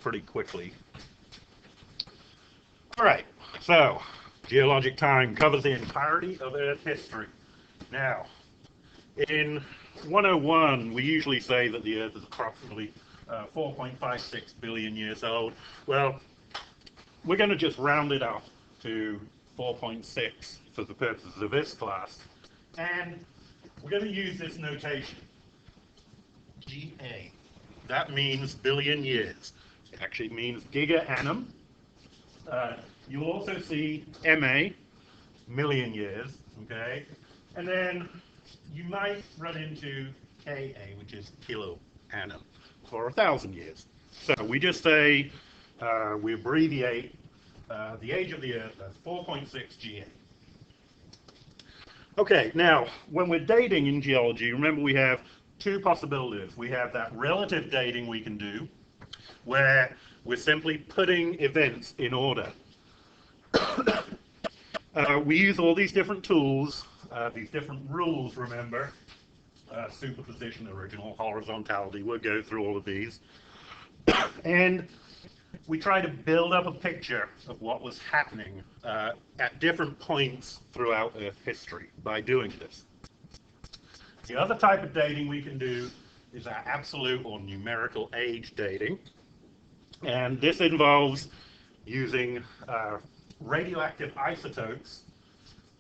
pretty quickly. All right, so geologic time covers the entirety of Earth history. Now, in 101, we usually say that the Earth is approximately 4.56 billion years old. Well, we're going to just round it up to 4.6 for the purposes of this class. And we're going to use this notation, GA. That means billion years. It actually means giga annum. You'll also see MA, million years, okay? And then you might run into KA, which is kilo annum, for 1,000 years. So we just say, we abbreviate the age of the Earth as 4.6 GA. Okay, now, when we're dating in geology, remember we have two possibilities. We have that relative dating we can do, where we're simply putting events in order. We use all these different tools, these different rules, remember, superposition, original, horizontality, we'll go through all of these. And we try to build up a picture of what was happening at different points throughout Earth history by doing this. The other type of dating we can do is our absolute or numerical age dating. And this involves using radioactive isotopes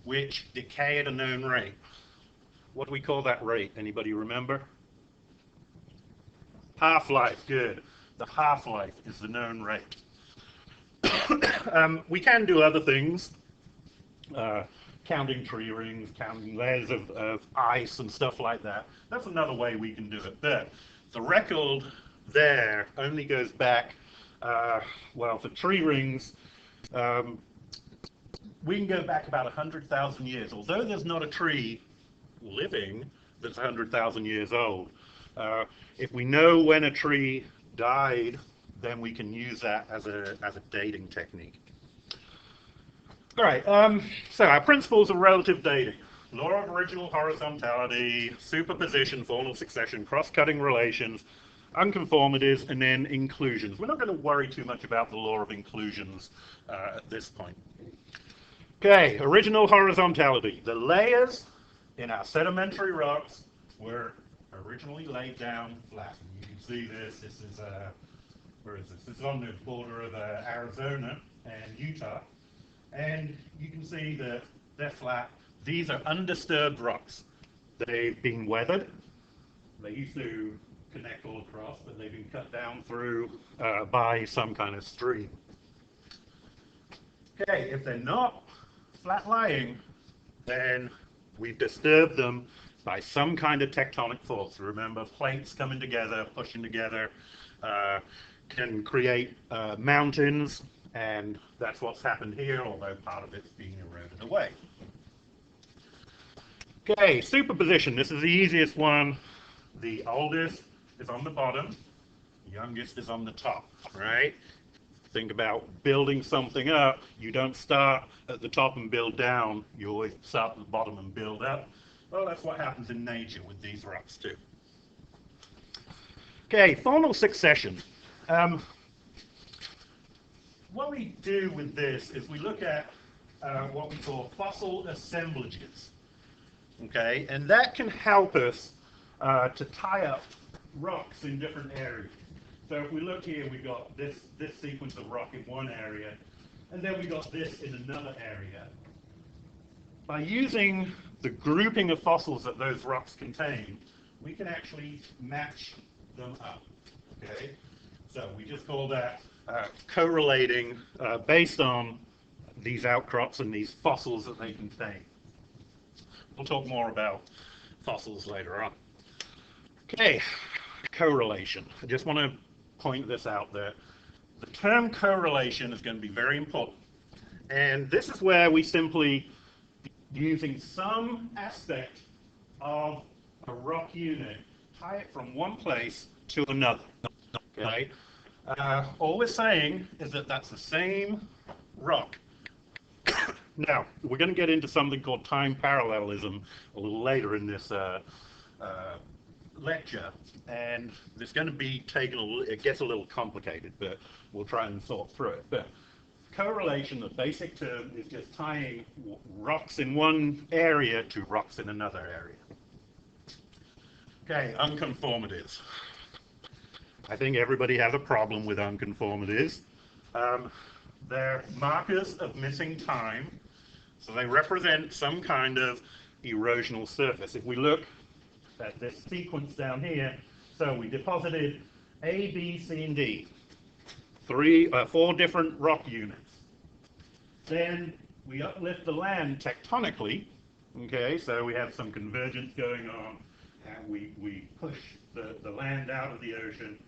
which decay at a known rate. What do we call that rate? Anybody remember? Half-life, good. The half-life is the known rate. We can do other things, counting tree rings, counting layers of ice and stuff like that. That's another way we can do it. But the record there only goes back, well, for tree rings, we can go back about 100,000 years. Although there's not a tree living that's 100,000 years old, if we know when a tree died, then we can use that as a dating technique. All right, so our principles of relative dating: law of original horizontality, superposition, faunal succession, cross-cutting relations, unconformities, and then inclusions. We're not going to worry too much about the law of inclusions at this point. Okay, original horizontality. The layers in our sedimentary rocks were originally laid down flat. You can see this. This is where is this? This is on the border of Arizona and Utah, and you can see that they're flat. These are undisturbed rocks. They've been weathered. They used to connect all across, but they've been cut down through by some kind of stream. Okay, if they're not flat-lying, then we've disturbed them by some kind of tectonic force. Remember, plates coming together, pushing together, can create mountains, and that's what's happened here, although part of it's being eroded away. Okay, superposition. This is the easiest one. The oldest is on the bottom, the youngest is on the top, right? Think about building something up. You don't start at the top and build down. You always start at the bottom and build up. Well, that's what happens in nature with these rocks too. Okay, faunal succession. What we do with this is we look at what we call fossil assemblages. Okay, and that can help us to tie up rocks in different areas. So if we look here, we've got this sequence of rock in one area, and then we've got this in another area. By using the grouping of fossils that those rocks contain, we can actually match them up. Okay, so we just call that correlating based on these outcrops and these fossils that they contain. We'll talk more about fossils later on. Okay, correlation. I just want to point this out there. The term correlation is going to be very important. And this is where we simply, using some aspect of a rock unit, tie it from one place to another. Okay? All we're saying is that that's the same rock. Now, we're going to get into something called time parallelism a little later in this lecture, and it's going to be taken it gets a little complicated, but we'll try and sort through it. But correlation, the basic term, is just tying rocks in one area to rocks in another area. Okay, unconformities. I think everybody has a problem with unconformities. They're markers of missing time, so they represent some kind of erosional surface. If we look at this sequence down here, so we deposited A, B, C, and D, 4 different rock units. Then we uplift the land tectonically, okay, so we have some convergence going on, and we push the land out of the ocean.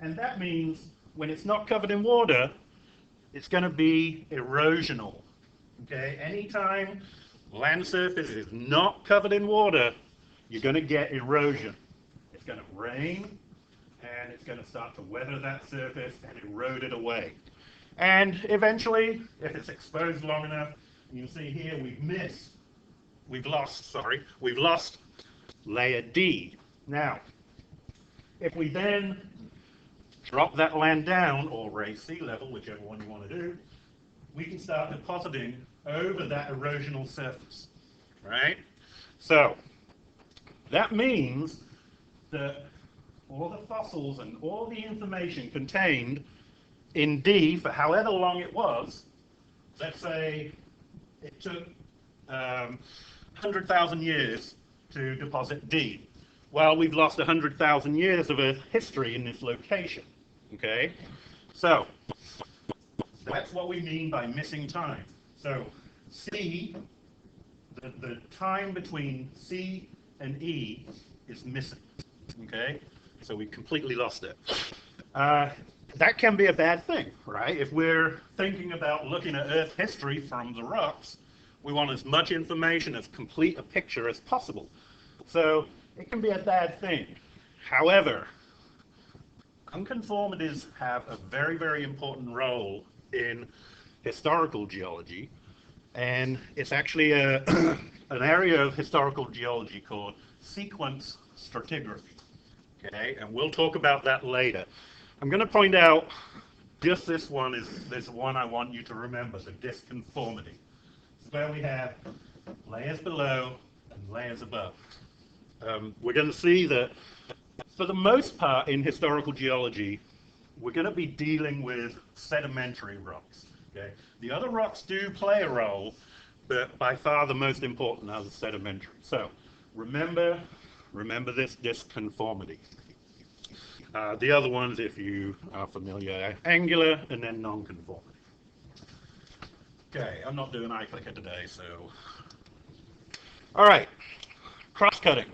And that means when it's not covered in water, it's going to be erosional. Okay, anytime land surface is not covered in water, you're going to get erosion. It's going to rain, and it's going to start to weather that surface and erode it away. And eventually, if it's exposed long enough, you can see here we've lost layer D. Now, if we then drop that land down, or raise sea level, whichever one you want to do, we can start depositing over that erosional surface, right? So that means that all the fossils and all the information contained in D, for however long it was, let's say it took 100,000 years to deposit D. Well, we've lost 100,000 years of Earth history in this location. Okay, so that's what we mean by missing time. So C, the time between C and E is missing. Okay, so we completely lost it. That can be a bad thing, right? If we're thinking about looking at Earth history from the rocks, we want as much information, as complete a picture as possible. So it can be a bad thing. However, unconformities have a very, very important role in historical geology, and it's actually an area of historical geology called sequence stratigraphy. Okay, and we'll talk about that later. I'm going to point out just this one is one I want you to remember, the disconformity. It's where we have layers below and layers above. We're going to see that for the most part in historical geology, we're going to be dealing with sedimentary rocks. Okay? The other rocks do play a role, but by far the most important are the sedimentary. So remember this disconformity. The other ones, if you are familiar, angular and then non-conformity. Okay, I'm not doing iClicker today, so. All right, cross-cutting.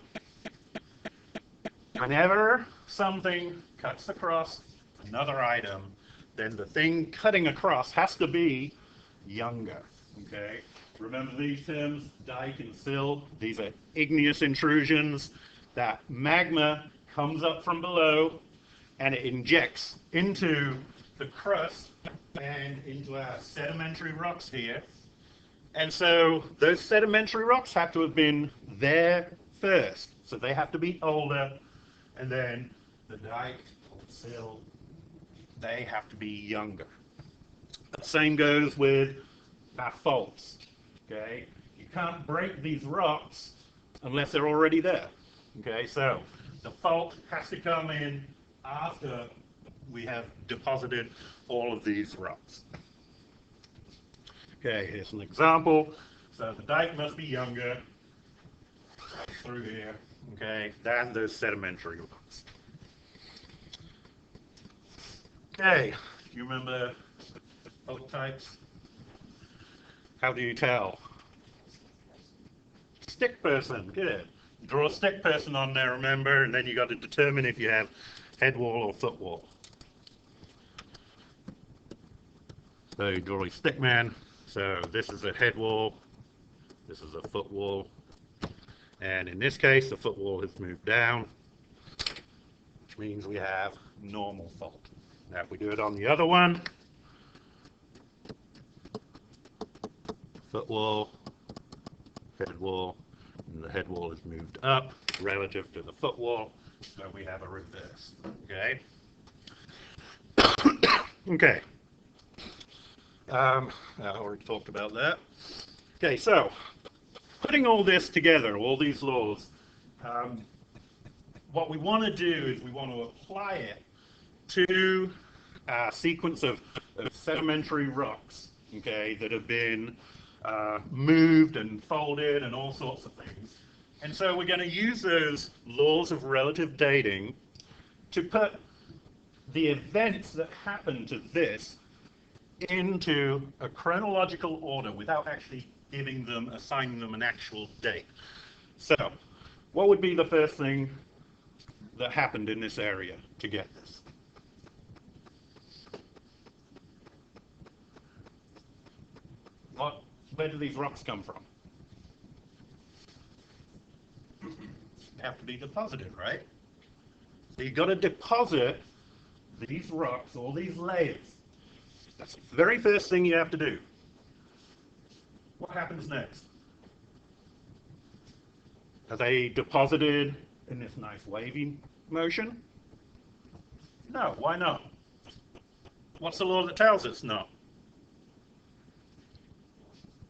Whenever something cuts across another item, then the thing cutting across has to be younger. Okay? Remember these terms, dike and sill. These are igneous intrusions. That magma comes up from below and it injects into the crust and into our sedimentary rocks here. And so those sedimentary rocks have to have been there first. So they have to be older. And then the dike or sill, they have to be younger. The same goes with our faults. Okay, you can't break these rocks unless they're already there. Okay, so the fault has to come in after we have deposited all of these rocks. Okay, here's an example. So the dike must be younger through here, okay, than those sedimentary rocks. Okay, do you remember fault types? How do you tell? Stick person, good. Draw a stick person on there, remember, and then you got to determine if you have head wall or foot wall. So you draw a stick man. So this is a head wall, this is a foot wall, and in this case the foot wall has moved down, which means we have normal fault. Now if we do it on the other one, foot wall, head wall, and the head wall is moved up relative to the foot wall, So we have a reverse. Okay. Okay. I already talked about that. Okay, so putting all this together, all these laws, what we want to do is we want to apply it to a sequence of sedimentary rocks, okay, that have been moved and folded and all sorts of things. And so we're going to use those laws of relative dating to put the events that happen to this into a chronological order without actually assigning them an actual date. So, what would be the first thing that happened in this area to get this? Where do these rocks come from? They have to be deposited, right? So you've got to deposit these rocks, all these layers. That's the very first thing you have to do. What happens next? Are they deposited in this nice wavy motion? No, why not? What's the law that tells us no?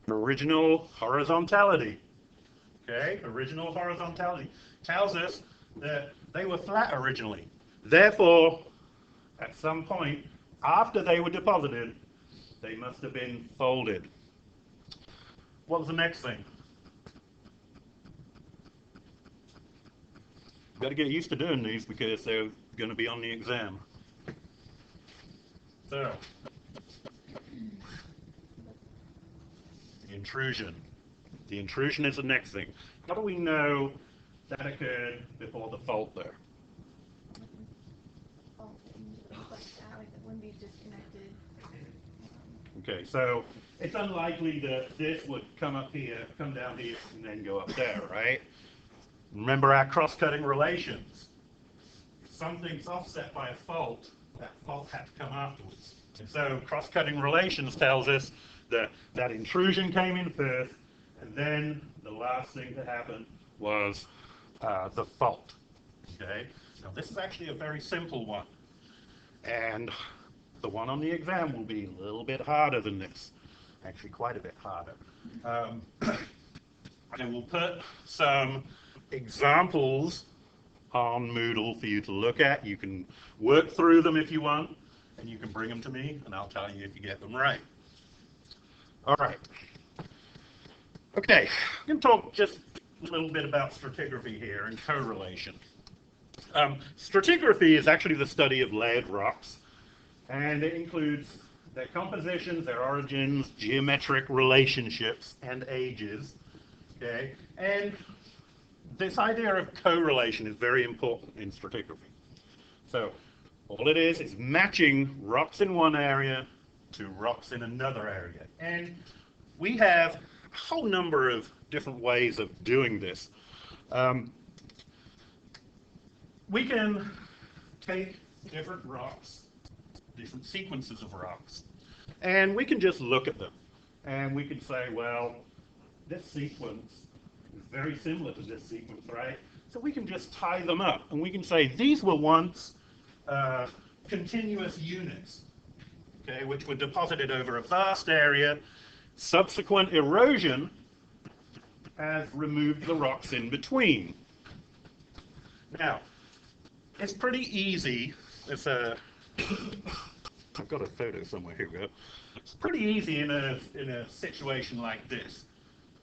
Original horizontality. Okay, original horizontality tells us that they were flat originally. Therefore, at some point after they were deposited, they must have been folded. What was the next thing? You've got to get used to doing these because they're going to be on the exam. So, intrusion. The intrusion is the next thing. How do we know that occurred before the fault there? Okay, so it's unlikely that this would come up here, come down here, and then go up there, right? Remember our cross-cutting relations. If something's offset by a fault, that fault had to come afterwards. And so cross-cutting relations tells us that that intrusion came in first, and then the last thing to happen was the fault. Okay? Now this is actually a very simple one. And the one on the exam will be a little bit harder than this. Actually, quite a bit harder. I will put some examples on Moodle for you to look at. You can work through them if you want, and you can bring them to me, and I'll tell you if you get them right. All right. Okay, I'm going to talk just a little bit about stratigraphy here and correlation. Stratigraphy is actually the study of layered rocks, and it includes their compositions, their origins, geometric relationships, and ages. Okay, and this idea of correlation is very important in stratigraphy. So all it is matching rocks in one area to rocks in another area. And we have a whole number of different ways of doing this. We can take different rocks, different sequences of rocks, and we can just look at them. And we can say, well, this sequence is very similar to this sequence, right? So we can just tie them up, and we can say these were once continuous units, okay, which were deposited over a vast area. Subsequent erosion has removed the rocks in between. Now, it's pretty easy. I've got a photo somewhere. Here we go. It's pretty easy in a situation like this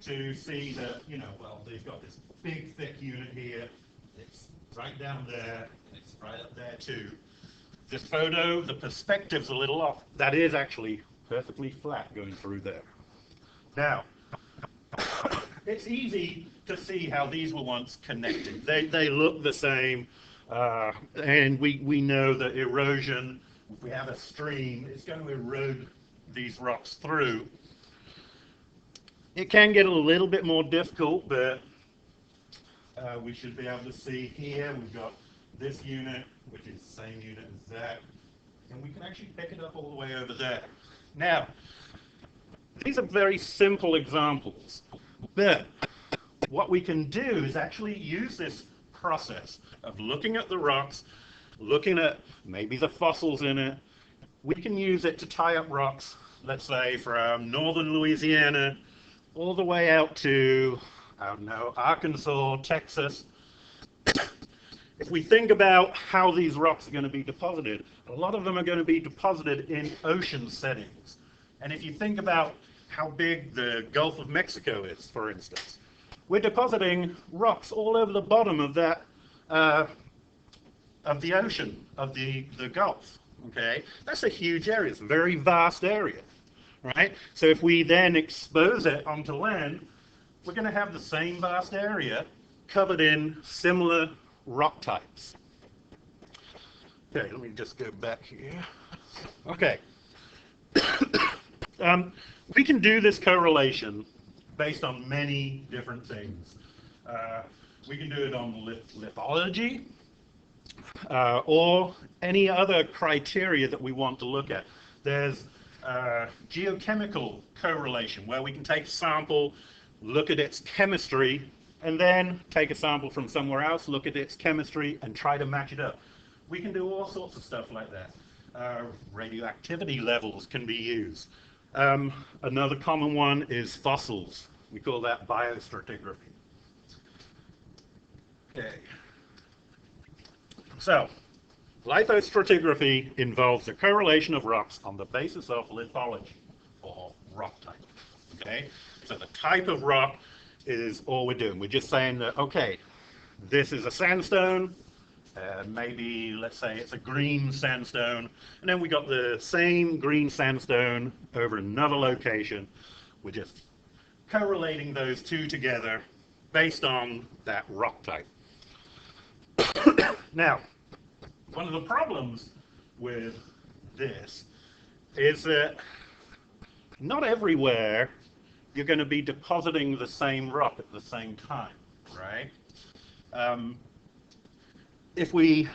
to see that, you know, well, they've got this big, thick unit here. It's right down there. And it's right up there too. This photo, the perspective's a little off. That is actually perfectly flat going through there. Now, it's easy to see how these were once connected. They look the same, and we know that erosion, if we have a stream, it's going to erode these rocks through. It can get a little bit more difficult, but we should be able to see here we've got this unit, which is the same unit as that, and we can actually pick it up all the way over there. Now, these are very simple examples, but what we can do is actually use this process of looking at the rocks, looking at maybe the fossils in it. We can use it to tie up rocks, let's say from northern Louisiana all the way out to, I don't know, Arkansas, Texas. If we think about how these rocks are going to be deposited, a lot of them are going to be deposited in ocean settings. And if you think about how big the Gulf of Mexico is, for instance, we're depositing rocks all over the bottom of that, of the ocean, of the Gulf. Okay, that's a huge area. It's a very vast area, right? So if we then expose it onto land, we're going to have the same vast area covered in similar rock types. Okay, let me just go back here. Okay. We can do this correlation based on many different things. We can do it on lithology or any other criteria that we want to look at. There's geochemical correlation, where we can take a sample, look at its chemistry, and then take a sample from somewhere else, look at its chemistry, and try to match it up. We can do all sorts of stuff like that. Radioactivity levels can be used. Another common one is fossils. We call that biostratigraphy. Okay. So, lithostratigraphy involves the correlation of rocks on the basis of lithology, or rock type. Okay? So the type of rock is all we're doing. We're just saying that, okay, this is a sandstone, maybe, let's say it's a green sandstone, and then we got the same green sandstone over another location. We're just correlating those two together based on that rock type. Now, one of the problems with this is that not everywhere you're going to be depositing the same rock at the same time, right? If we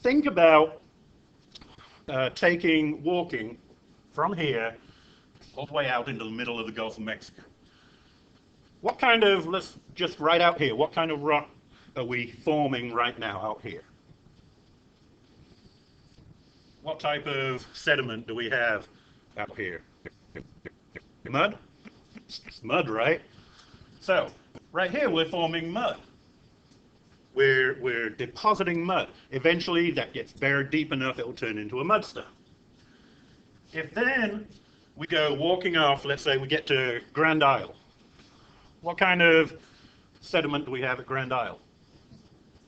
think about walking from here all the way out into the middle of the Gulf of Mexico, what kind of, let's just right out here, what kind of rock are we forming right now out here? What type of sediment do we have out here? Mud? It's mud, right? So, right here we're forming mud. We're depositing mud. Eventually that gets buried deep enough it will turn into a mudstone. If then we go walking off, let's say we get to Grand Isle, what kind of sediment do we have at Grand Isle?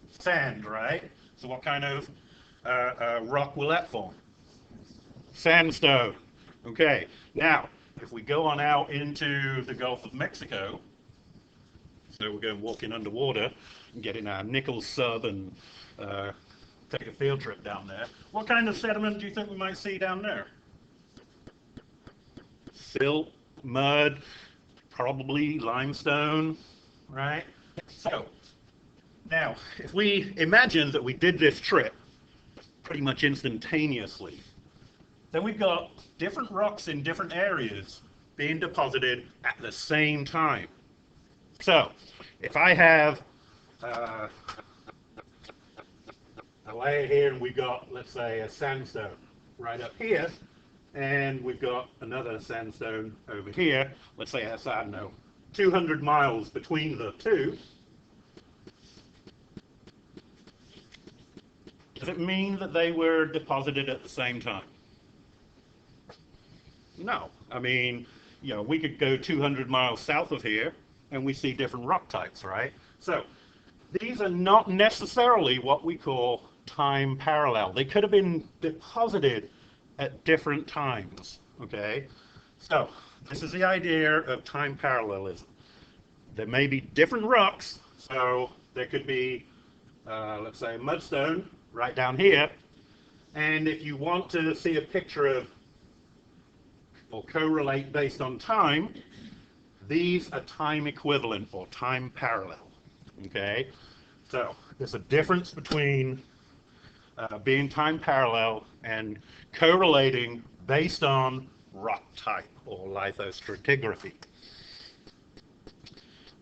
Sand, right? So what kind of rock will that form? Sandstone. Okay, now if we go on out into the Gulf of Mexico, so we're going walking underwater and getting our nickel sub and take a field trip down there, what kind of sediment do you think we might see down there? Silt, mud, probably limestone, right? So now, if we imagine that we did this trip pretty much instantaneously, then we've got different rocks in different areas being deposited at the same time. So, if I have a layer here and we've got, let's say, a sandstone right up here, and we've got another sandstone over here, let's say that's, I don't know, 200 miles between the two, does it mean that they were deposited at the same time? No. I mean, you know, we could go 200 miles south of here and we see different rock types, right? So these are not necessarily what we call time parallel. They could have been deposited at different times, okay? So this is the idea of time parallelism. There may be different rocks, so there could be, let's say, a mudstone right down here, and if you want to see a picture of or correlate based on time, these are time equivalent or time parallel, okay? So there's a difference between being time parallel and correlating based on rock type or lithostratigraphy.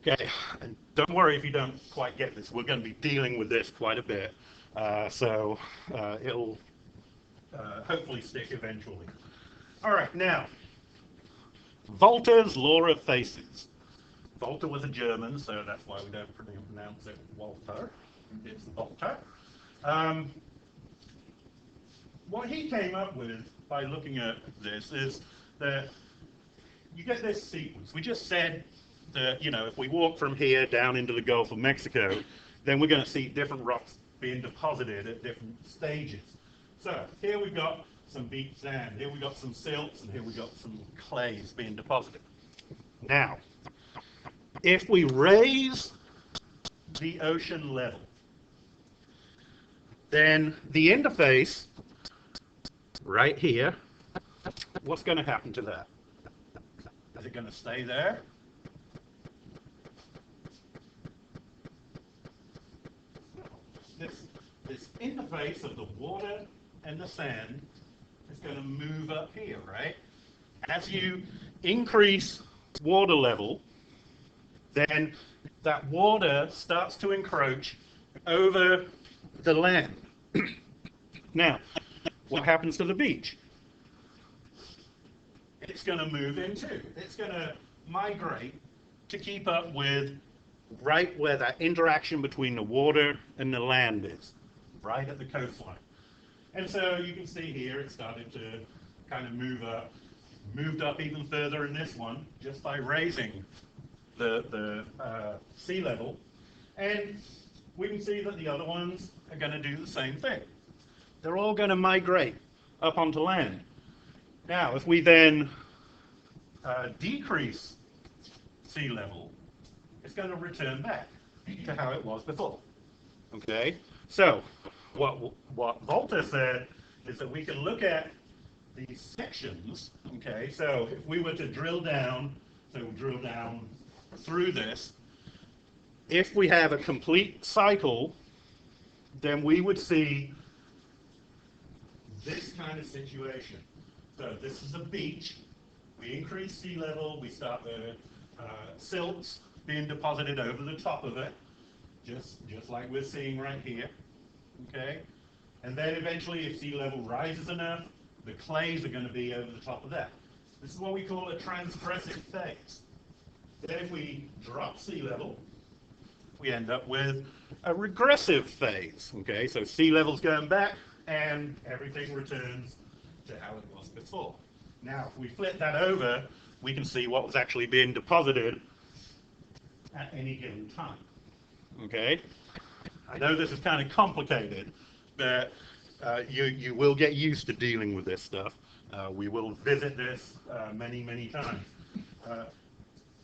Okay, and don't worry if you don't quite get this. We're going to be dealing with this quite a bit, so it'll hopefully stick eventually. All right, now, Volta's law of faces. Volta was a German, so that's why we don't pronounce it Walter. It's Volta. What he came up with by looking at this is that you get this sequence. We just said that, you know, if we walk from here down into the Gulf of Mexico, then we're going to see different rocks being deposited at different stages. So here we've got some beach sand, here we've got some silts, and here we've got some clays being deposited. Now, if we raise the ocean level, then the interface right here, what's going to happen to that? Is it going to stay there? This interface of the water and the sand is going to move up here, right? As you increase water level, then that water starts to encroach over the land. Now, what happens to the beach? It's going to move in too. It's going to migrate to keep up with right where that interaction between the water and the land is, right at the coastline. And so you can see here it started to kind of move up, moved up even further in this one just by raising the sea level. And we can see that the other ones are going to do the same thing. They're all going to migrate up onto land. Now, if we then decrease sea level, it's going to return back to how it was before. Okay? So, what Volta said is that we can look at these sections. Okay? So, if we were to drill down, through this, if we have a complete cycle, then we would see this kind of situation. So this is a beach. We increase sea level. We start the silts being deposited over the top of it, just like we're seeing right here. Okay, and then eventually, if sea level rises enough, the clays are going to be over the top of that. This is what we call a transgressive phase. Then if we drop sea level, we end up with a regressive phase. Okay, so sea level's going back, and everything returns to how it was before. Now, if we flip that over, we can see what was actually being deposited at any given time. Okay? I know this is kind of complicated, but you will get used to dealing with this stuff. We will visit this many, many times.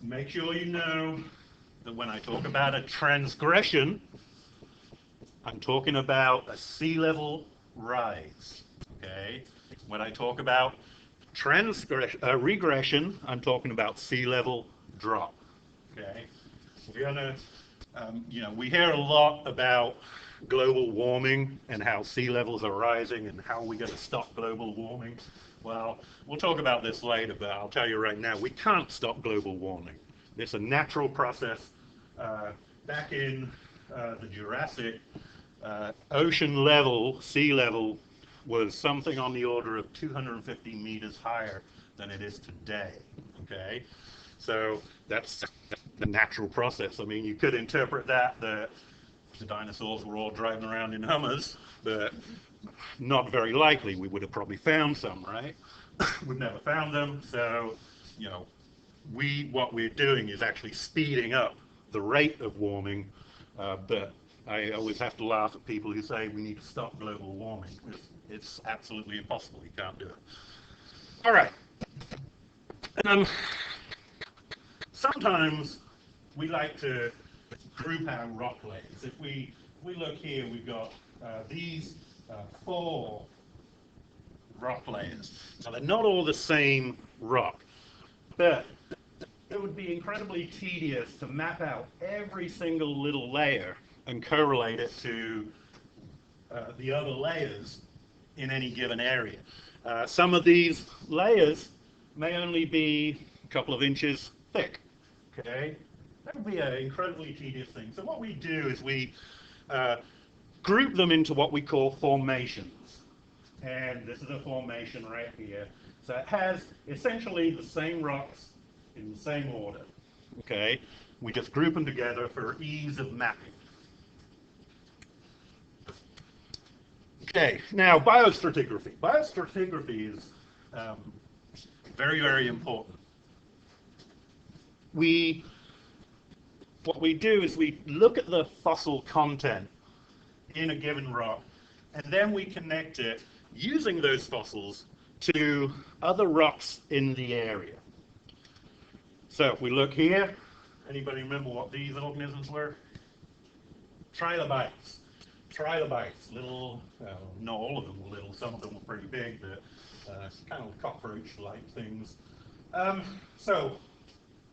Make sure you know that when I talk about a transgression, I'm talking about a sea level rise. Okay? When I talk about regression, I'm talking about sea level drop. Okay? We're gonna, we hear a lot about global warming and how sea levels are rising and how we're going to stop global warming. Well, we'll talk about this later, but I'll tell you right now, we can't stop global warming. It's a natural process. Back in the Jurassic, ocean level, sea level, was something on the order of 250 meters higher than it is today. Okay, so that's the natural process. I mean, you could interpret that the dinosaurs were all driving around in Hummers, but not very likely. We would have probably found some, right? We've never found them, so what we're doing is actually speeding up the rate of warming, but I always have to laugh at people who say we need to stop global warming. It's absolutely impossible. You can't do it. All right. Sometimes we like to group our rock layers. If we look here, we've got these 4 rock layers. Now, they're not all the same rock, but it would be incredibly tedious to map out every single little layer and correlate it to the other layers in any given area. Some of these layers may only be a couple of inches thick, okay? That would be an incredibly tedious thing. So what we do is we group them into what we call formations. And this is a formation right here. So it has essentially the same rocks in the same order. Okay? We just group them together for ease of mapping. Okay, now biostratigraphy. Biostratigraphy is very, very important. What we do is we look at the fossil content in a given rock, and then we connect it using those fossils to other rocks in the area. So if we look here, anybody remember what these organisms were? Trilobites. Trilobites, little, not all of them were little, some of them were pretty big, but kind of cockroach-like things. So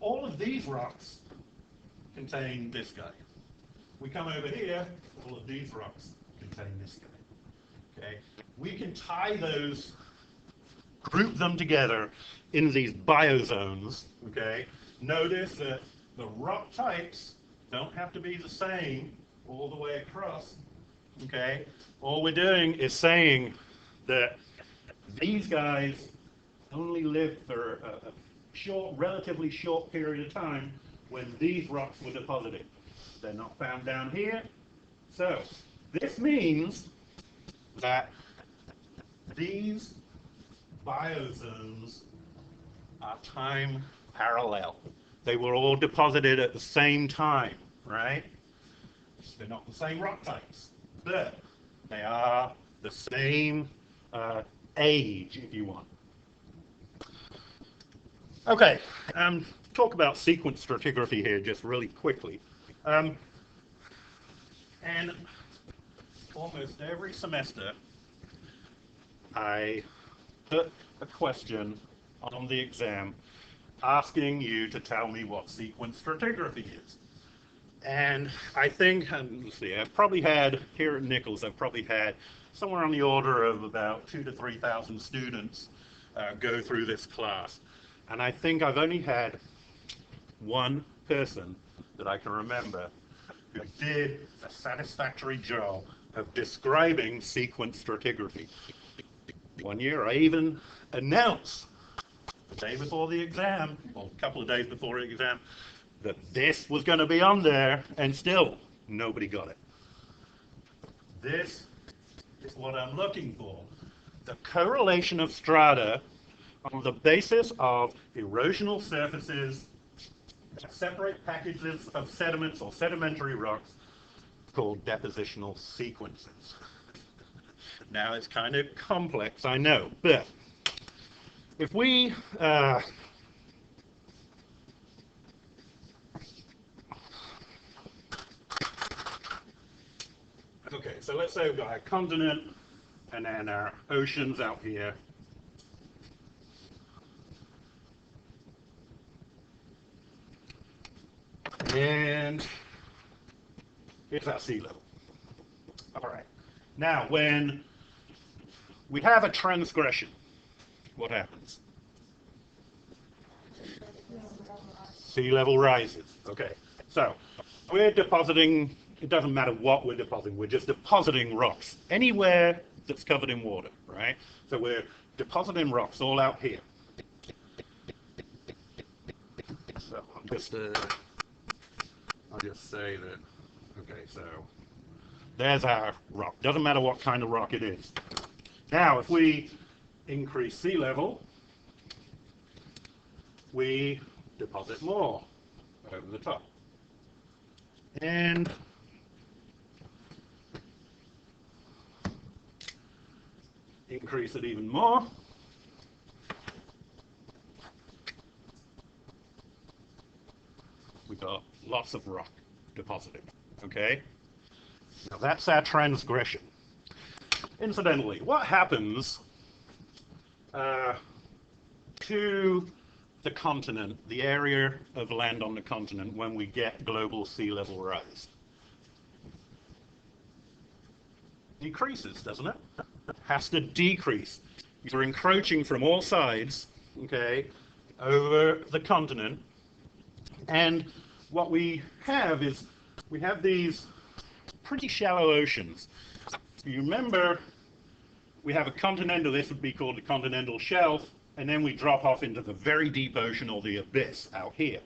all of these rocks contain this guy. We come over here, all of these rocks contain this guy. Okay, we can tie those, group them together in these biozones. Okay, notice that the rock types don't have to be the same all the way across. Okay, all we're doing is saying that these guys only lived for a short, relatively short period of time when these rocks were deposited. They're not found down here. So this means that these biozones are time parallel. They were all deposited at the same time, right? They're not the same rock types, but they are the same age, if you want. Okay, talk about sequence stratigraphy here just really quickly. And almost every semester, I put a question on the exam asking you to tell me what sequence stratigraphy is. And I think, let's see, I've probably had, here at Nichols, I've probably had somewhere on the order of about 2,000 to 3,000 students go through this class. And I think I've only had one person that I can remember who did a satisfactory job of describing sequence stratigraphy. One year I even announced the day before the exam, or a couple of days before the exam, that this was going to be on there, and still nobody got it. This is what I'm looking for. The correlation of strata on the basis of erosional surfaces that separate packages of sediments or sedimentary rocks called depositional sequences. Now it's kind of complex, I know, but if we okay, so let's say we've got our continent and then our oceans out here. And here's our sea level. All right. Now, when we have a transgression, what happens? Sea level rises. Okay. So we're depositing, it doesn't matter what we're depositing, we're just depositing rocks anywhere that's covered in water, right? So we're depositing rocks all out here. So I'll just say that, okay, so there's our rock. Doesn't matter what kind of rock it is. Now, if we increase sea level, we deposit more over the top. And increase it even more. We've got lots of rock deposited, okay? Now that's our transgression. Incidentally, what happens to the continent, the area of land on the continent, when we get global sea level rise? Decreases, doesn't it? Has to decrease. You're encroaching from all sides, okay, over the continent, and what we have is we have these pretty shallow oceans. You remember we have a continental, this would be called the continental shelf, and then we drop off into the very deep ocean or the abyss out here.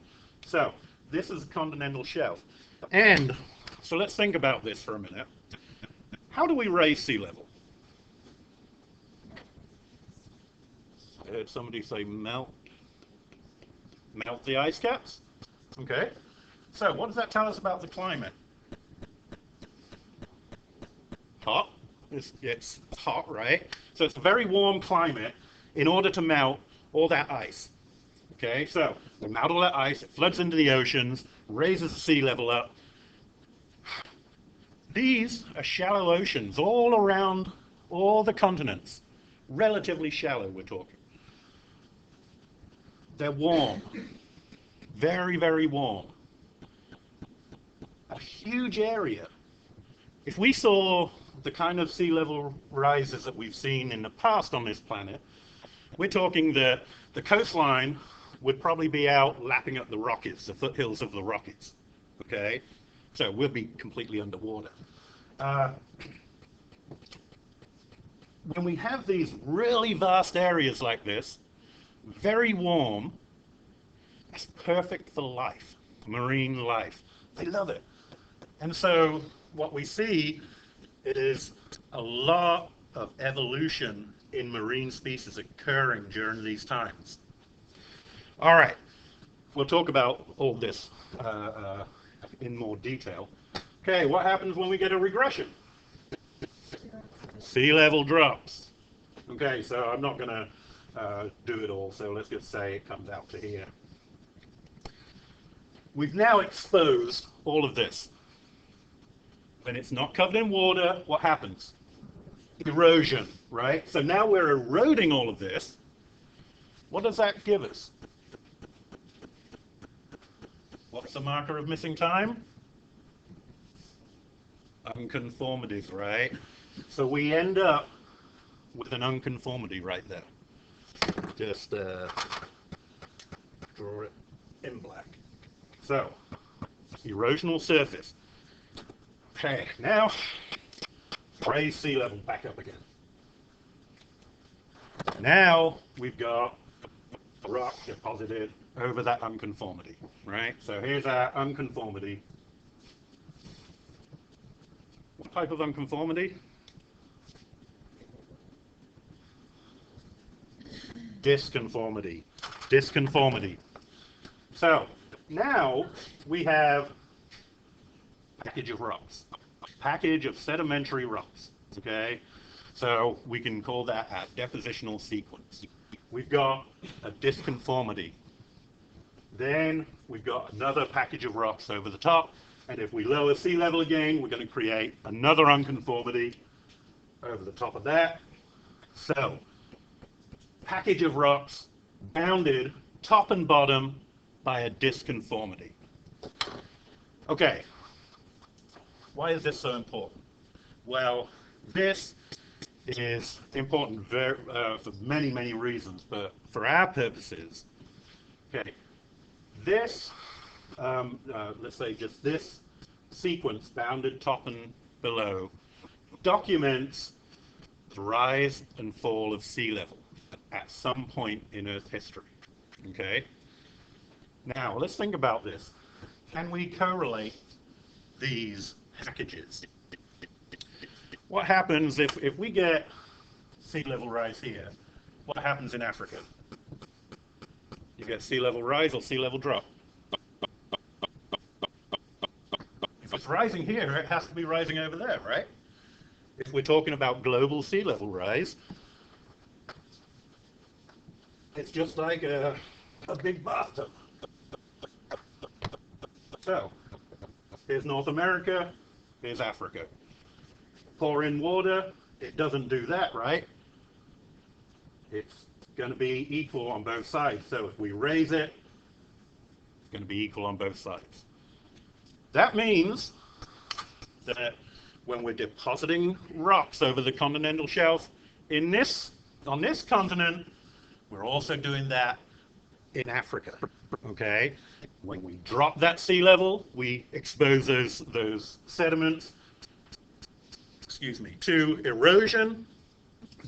So this is a continental shelf. And so let's think about this for a minute. How do we raise sea level? I heard somebody say melt the ice caps. Okay. So what does that tell us about the climate? Hot. It's hot, right? So it's a very warm climate in order to melt all that ice. Okay, so we melt all that ice, it floods into the oceans, raises the sea level up. These are shallow oceans all around all the continents. Relatively shallow, we're talking. They're warm. Very, very warm. A huge area. If we saw the kind of sea level rises that we've seen in the past on this planet, we're talking the coastline would probably be out lapping up the Rockies, the foothills of the Rockies. Okay? So we'll be completely underwater. When we have these really vast areas like this, very warm, it's perfect for life, marine life. They love it. And so what we see is a lot of evolution in marine species occurring during these times. All right, we'll talk about all this in more detail. Okay, what happens when we get a regression? Sea level drops. Okay, so I'm not going to do it all, so let's just say it comes out to here. We've now exposed all of this. When it's not covered in water, what happens? Erosion, right? So now we're eroding all of this. What does that give us? What's the marker of missing time? Unconformities, right? So we end up with an unconformity right there. Just draw it in black. So, erosional surface. Okay, now raise sea level back up again. Now we've got a rock deposited over that unconformity, right? So here's our unconformity. What type of unconformity? Disconformity. Disconformity. So now we have a package of rocks, a package of sedimentary rocks, okay? So we can call that our depositional sequence. We've got a disconformity. Then we've got another package of rocks over the top, and if we lower sea level again, we're going to create another unconformity over the top of that. So, package of rocks bounded top and bottom by a disconformity. Okay, why is this so important? Well, this is important for many, many reasons, but for our purposes, okay, this, let's say just this sequence, bounded top and below, documents the rise and fall of sea level at some point in Earth history, okay? Now, let's think about this. Can we correlate these packages? What happens if we get sea level rise here? What happens in Africa? You get sea level rise or sea level drop? If it's rising here, it has to be rising over there, right? If we're talking about global sea level rise, it's just like a big bathtub. So, here's North America, here's Africa. Pour in water, it doesn't do that, right? It's going to be equal on both sides. So if we raise it, it's going to be equal on both sides. That means that when we're depositing rocks over the continental shelf on this continent, we're also doing that in Africa, okay? When we drop that sea level, we expose those sediments, excuse me, to erosion.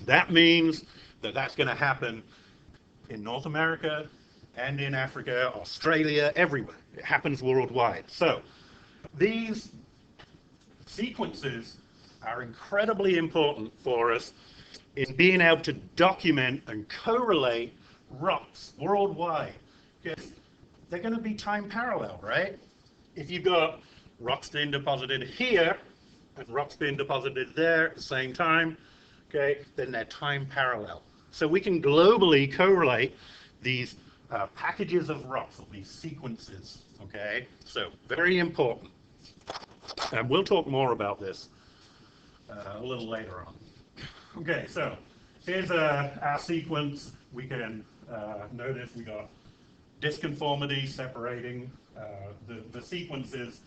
That means that that's going to happen in North America and in Africa, Australia, everywhere. It happens worldwide. So these sequences are incredibly important for us in being able to document and correlate rocks worldwide, because they're going to be time parallel, right? If you've got rocks being deposited here and rocks being deposited there at the same time, okay, then they're time parallel. So we can globally correlate these packages of rocks, or these sequences, okay? So very important. And we'll talk more about this a little later on. Okay, so here's our sequence. We can notice we got disconformity separating the sequences,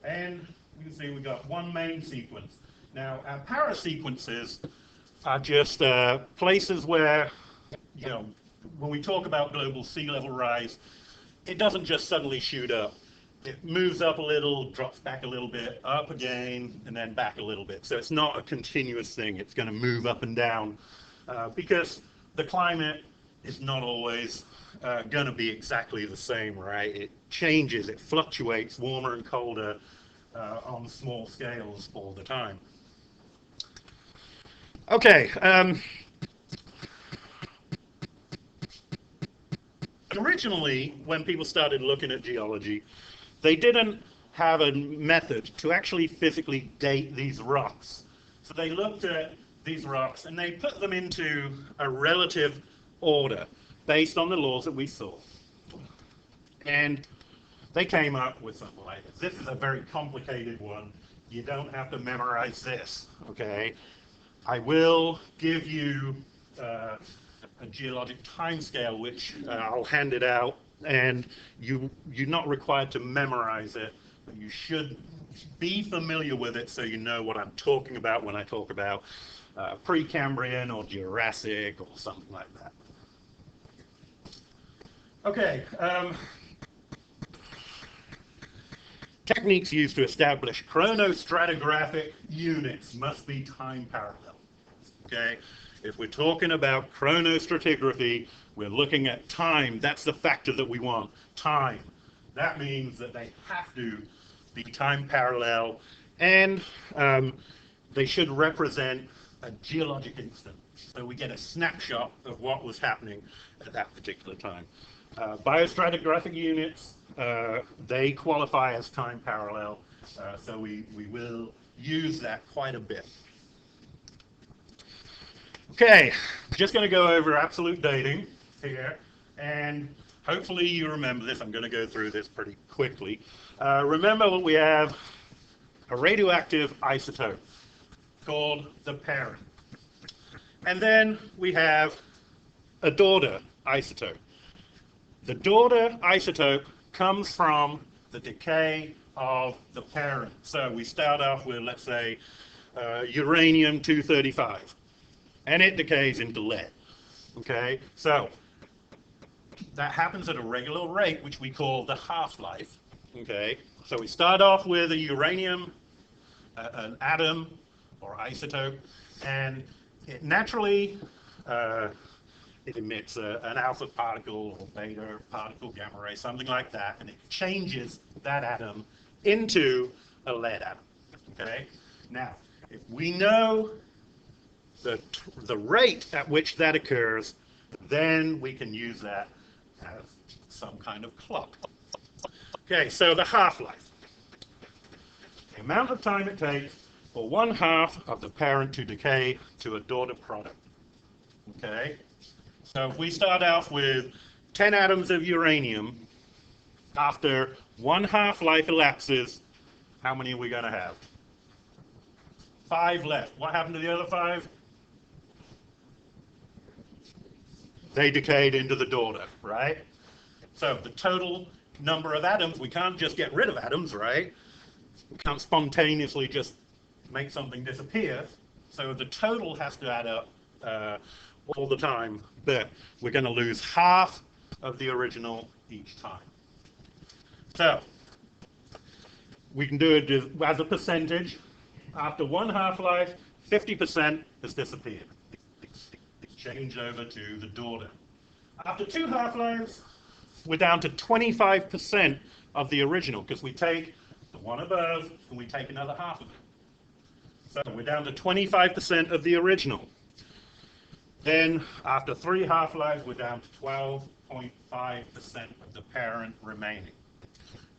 and we can see we got one main sequence. Now, our parasequences are just places where, you know, when we talk about global sea level rise, it doesn't just suddenly shoot up. It moves up a little, drops back a little bit, up again, and then back a little bit. So it's not a continuous thing. It's going to move up and down because the climate is not always going to be exactly the same, right? It changes, it fluctuates, warmer and colder on small scales all the time. Okay. Originally, when people started looking at geology, they didn't have a method to actually physically date these rocks. So they looked at these rocks and they put them into a relative order based on the laws that we saw. And they came up with something like this. This is a very complicated one. You don't have to memorize this, okay? I will give you a geologic timescale, which I'll hand it out, and you're not required to memorize it, but you should be familiar with it so you know what I'm talking about when I talk about Precambrian or Jurassic or something like that. Okay. Techniques used to establish chronostratigraphic units must be time parallel. Okay? If we're talking about chronostratigraphy, we're looking at time. That's the factor that we want, time. That means that they have to be time parallel, and they should represent a geologic instant. So we get a snapshot of what was happening at that particular time. Biostratigraphic units, they qualify as time parallel, so we will use that quite a bit. Okay, just going to go over absolute dating here, and hopefully you remember this. I'm going to go through this pretty quickly. Remember that we have a radioactive isotope called the parent. And then we have a daughter isotope. The daughter isotope comes from the decay of the parent. So we start off with, let's say, uranium-235. And it decays into lead, okay? So that happens at a regular rate, which we call the half-life, okay? So we start off with a uranium, an atom or isotope, and it naturally, it emits an alpha particle or beta particle, gamma ray, something like that, and it changes that atom into a lead atom, okay? Now, if we know the rate at which that occurs, then we can use that as some kind of clock. Okay, so the half-life. The amount of time it takes for one half of the parent to decay to a daughter product. Okay, so if we start off with 10 atoms of uranium, after one half-life elapses, how many are we going to have? 5 left. What happened to the other 5? They decayed into the daughter, right? So the total number of atoms, we can't just get rid of atoms, right? We can't spontaneously just make something disappear. So the total has to add up all the time, but we're going to lose half of the original each time. So we can do it as a percentage. After one half-life, 50% has disappeared. It's changed over to the daughter. After two half-lives, we're down to 25% of the original, because we take the one above and we take another half of it. So we're down to 25% of the original. Then after three half-lives, we're down to 12.5% of the parent remaining.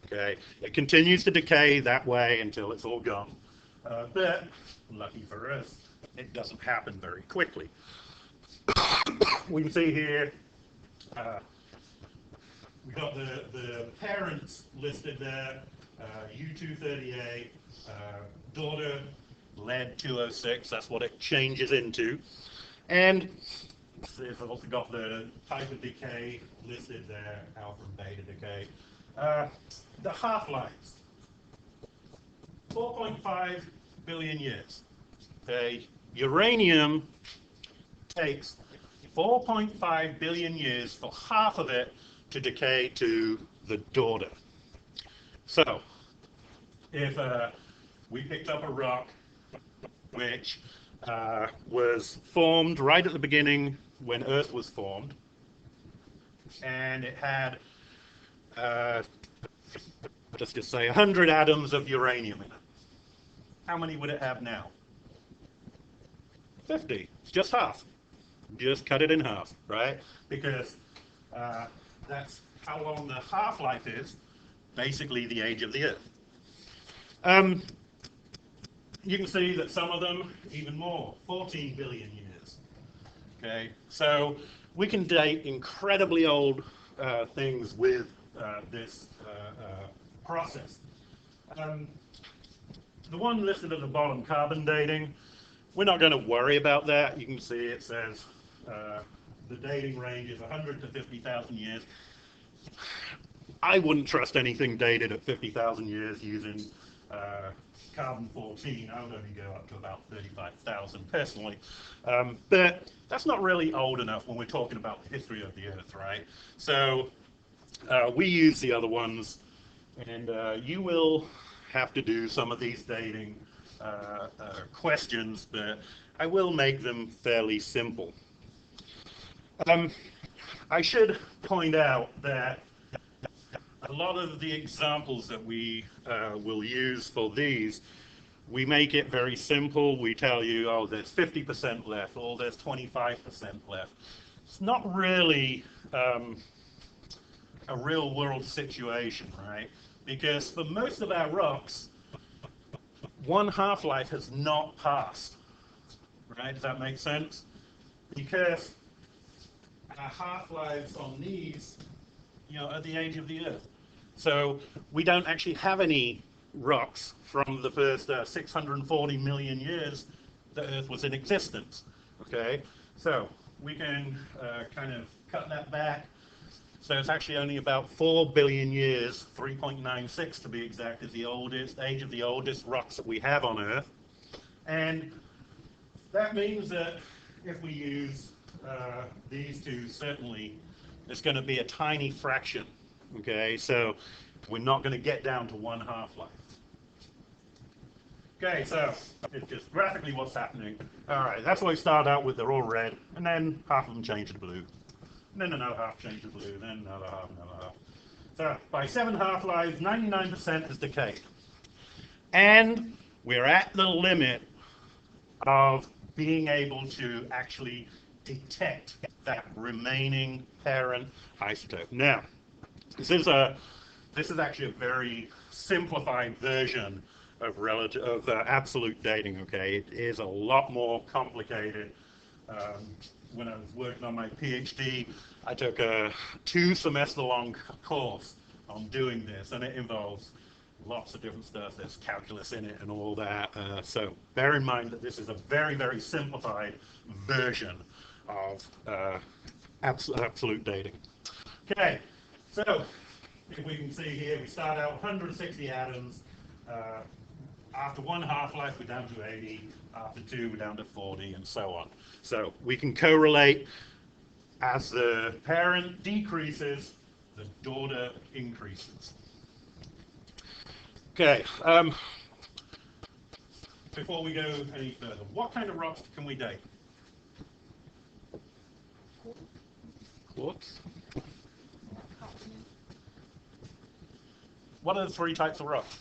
Okay, it continues to decay that way until it's all gone. But lucky for us, it doesn't happen very quickly. We can see here, we've got the parents listed there, U238, daughter, lead 206, that's what it changes into. And it's also got the type of decay listed there, alpha and beta decay. The half-lives, 4.5 billion years. Okay. Uranium takes 4.5 billion years for half of it to decay to the daughter. So, if we picked up a rock which was formed right at the beginning when Earth was formed, and it had, let's just say, 100 atoms of uranium in it. How many would it have now? 50. It's just half. Just cut it in half, right? Because that's how long the half-life is, basically the age of the Earth. You can see that some of them, even more, 14 billion years. Okay, so we can date incredibly old things with this process. The one listed at the bottom, carbon dating, we're not going to worry about that. You can see it says the dating range is 100 to 50,000 years. I wouldn't trust anything dated at 50,000 years using carbon-14. I would only go up to about 35,000 personally. But that's not really old enough when we're talking about the history of the Earth, right? So we use the other ones, and you will have to do some of these dating questions, but I will make them fairly simple. I should point out that a lot of the examples that we will use for these, we make it very simple. We tell you, oh, there's 50% left, or there's 25% left. It's not really a real world situation, right? Because for most of our rocks, one half-life has not passed, right? Does that make sense? Because our half-lives on these, are the age of the Earth. So we don't actually have any rocks from the first 640 million years the Earth was in existence, okay? So we can kind of cut that back. So it's actually only about 4 billion years, 3.96 to be exact, is the age of the oldest rocks that we have on Earth. And that means that if we use these two, certainly it's going to be a tiny fraction, okay? So we're not going to get down to one half-life. Okay, so it's just graphically what's happening. All right, that's why we start out with they're all red, and then half of them change to blue. And then another half change to blue, then another half, another half. So by 7 half-lives, 99% has decayed. And we're at the limit of being able to actually detect that remaining parent isotope. Now, this is actually a very simplified version of absolute dating. Okay, it is a lot more complicated. When I was working on my PhD, I took a 2-semester-long course on doing this, and it involves lots of different stuff. There's calculus in it and all that. So bear in mind that this is a very, very simplified version of absolute dating. Okay, so if we can see here, we start out with 160 atoms. After one half-life, we're down to 80. After two, we're down to 40, and so on. So we can correlate As the parent decreases, the daughter increases. Okay, before we go any further, what kind of rocks can we date? Quartz. What are the three types of rocks?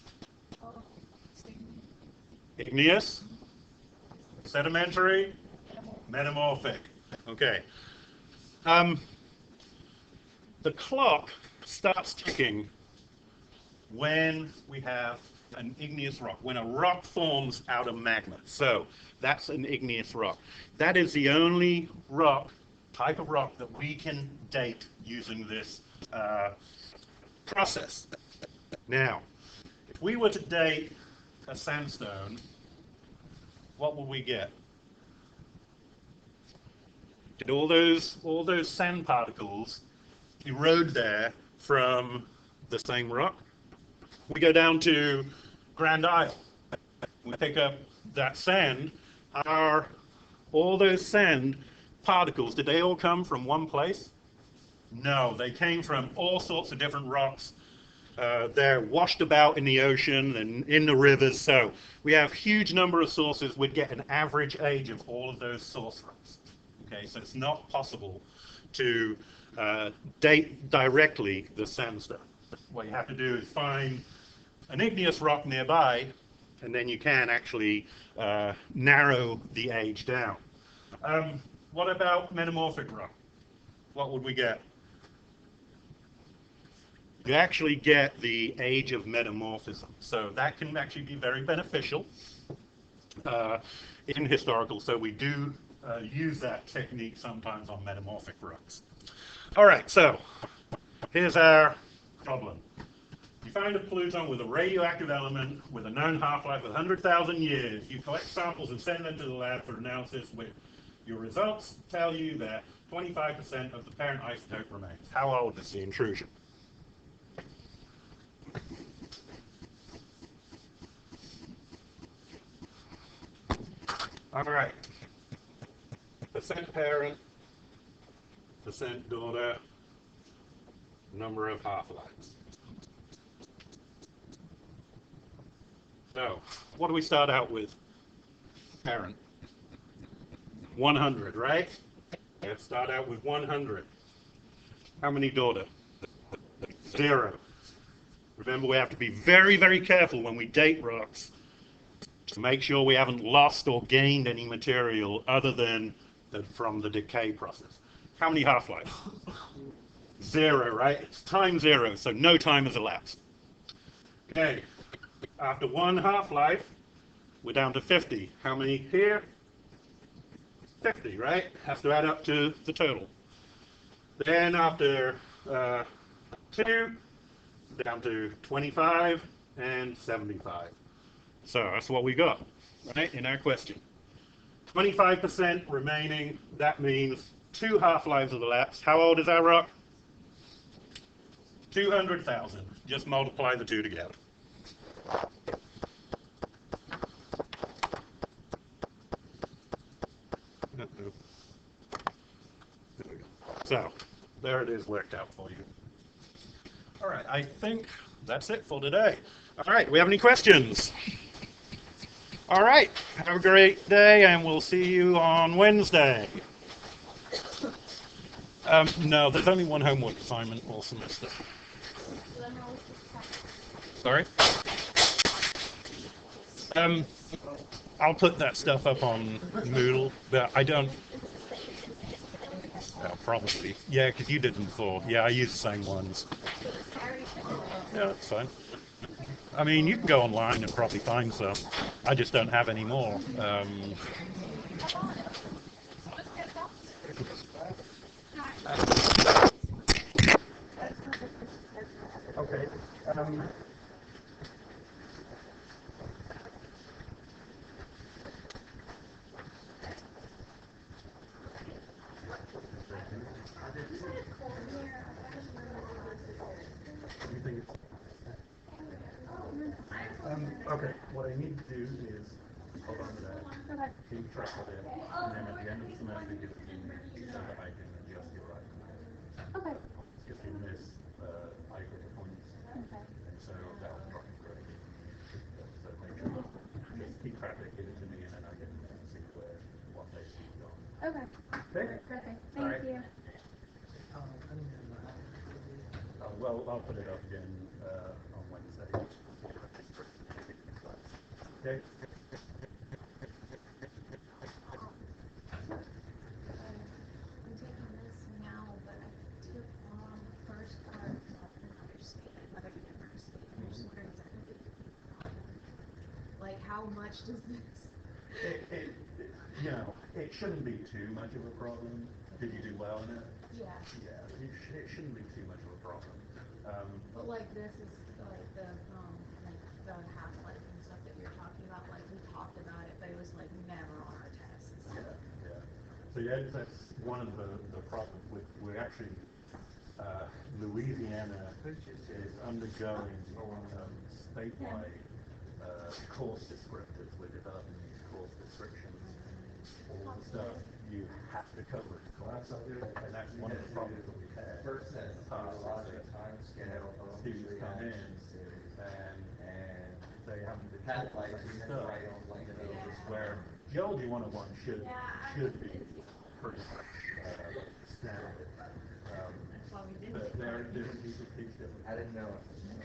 Igneous, sedimentary, metamorphic. Okay. The clock starts ticking when we have an igneous rock, when a rock forms out of magma. So that's an igneous rock. That is the only type of rock that we can date using this process. Now, if we were to date a sandstone, what will we get? Did all those sand particles erode there from the same rock? We go down to Grand Isle. We pick up that sand. All those sand particles, did they all come from one place? No, they came from all sorts of different rocks. They're washed about in the ocean and in the rivers. So we have a huge number of sources. We'd get an average age of all of those source rocks. Okay, so it's not possible to date directly the sandstone. What you have to do is find an igneous rock nearby, and then you can actually narrow the age down. What about metamorphic rock? What would we get? You actually get the age of metamorphism. So that can actually be very beneficial in historical. So we do use that technique sometimes on metamorphic rocks. All right, so here's our problem. You find a pluton with a radioactive element with a known half-life of 100,000 years. You collect samples and send them to the lab for analysis. With your results tell you that 25% of the parent isotope remains. How old is the intrusion? All right. Percent parent, percent daughter, number of half-lives. So, what do we start out with? Parent. 100, right? Let's start out with 100. How many daughter? 0. Remember, we have to be very, very careful when we date rocks to make sure we haven't lost or gained any material other than from the decay process. How many half-lives? 0, right? It's time 0, so no time has elapsed. Okay, after 1 half-life, we're down to 50. How many here? 50, right? Has to add up to the total. Then after 2, down to 25 and 75. So that's what we got, right, in our question. 25% remaining, that means 2 half-lives have elapsed. How old is our rock? 200,000. Just multiply the 2 together. So, there it is worked out for you. All right, I think that's it for today. All right, we have any questions? All right, have a great day, and we'll see you on Wednesday. No, there's only one homework assignment all semester. Sorry? I'll put that stuff up on Moodle, but I don't... Well, probably. Yeah, because you did them before. Yeah, I use the same ones. Yeah, that's fine. I mean, you can go online and probably find some. I just don't have any more. Okay. Okay, what I need to do is hold on to that, keep track of it, and then at the end of the semester, give it to me so that I can adjust your well, I'll put it up again on Wednesday. Okay. I'm taking this now, but I took the first part of another state, another university. I'm just wondering, is that going to be a problem? Like, how much does this? You know, it shouldn't be too much of a problem. Did you do well in it? Yeah. Yeah, it shouldn't be too much of a problem. But like this is like the half-life and stuff that you're talking about. Like we talked about it, but it was like never on our tests. Yeah, yeah. So yeah, that's one of the problems with we're actually Louisiana is undergoing statewide course descriptors. We're developing these course descriptions. All the stuff you have to cover in class, and that's one of the problems that we've had in the past. Students come in and they haven't been taught the same stuff. Where Geology 101 should be pretty much standard. But there are different people teach different. I didn't know. I mean,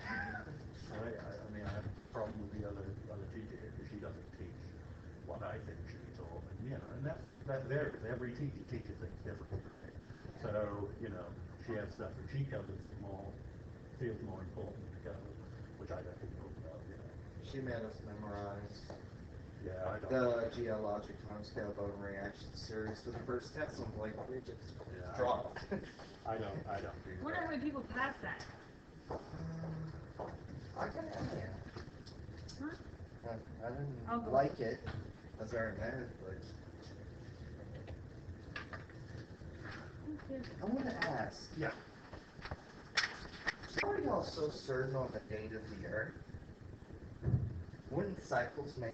I have a problem with the other teacher because she doesn't teach what I think should be taught, and you know, and that varies. Every teacher teaches things differently. So you know, she has stuff that she covers feels more important to cover, which I don't feel about. You know, She made us memorize yeah, I don't. the geologic timescale bone reaction series for the first test. I'm like, we just dropped. I don't do I wonder how many people pass that. I can have Huh? I didn't I'll go. like it as our event, but I want to ask. Yeah. How are y'all so certain on the date of the Earth? Wouldn't cycles make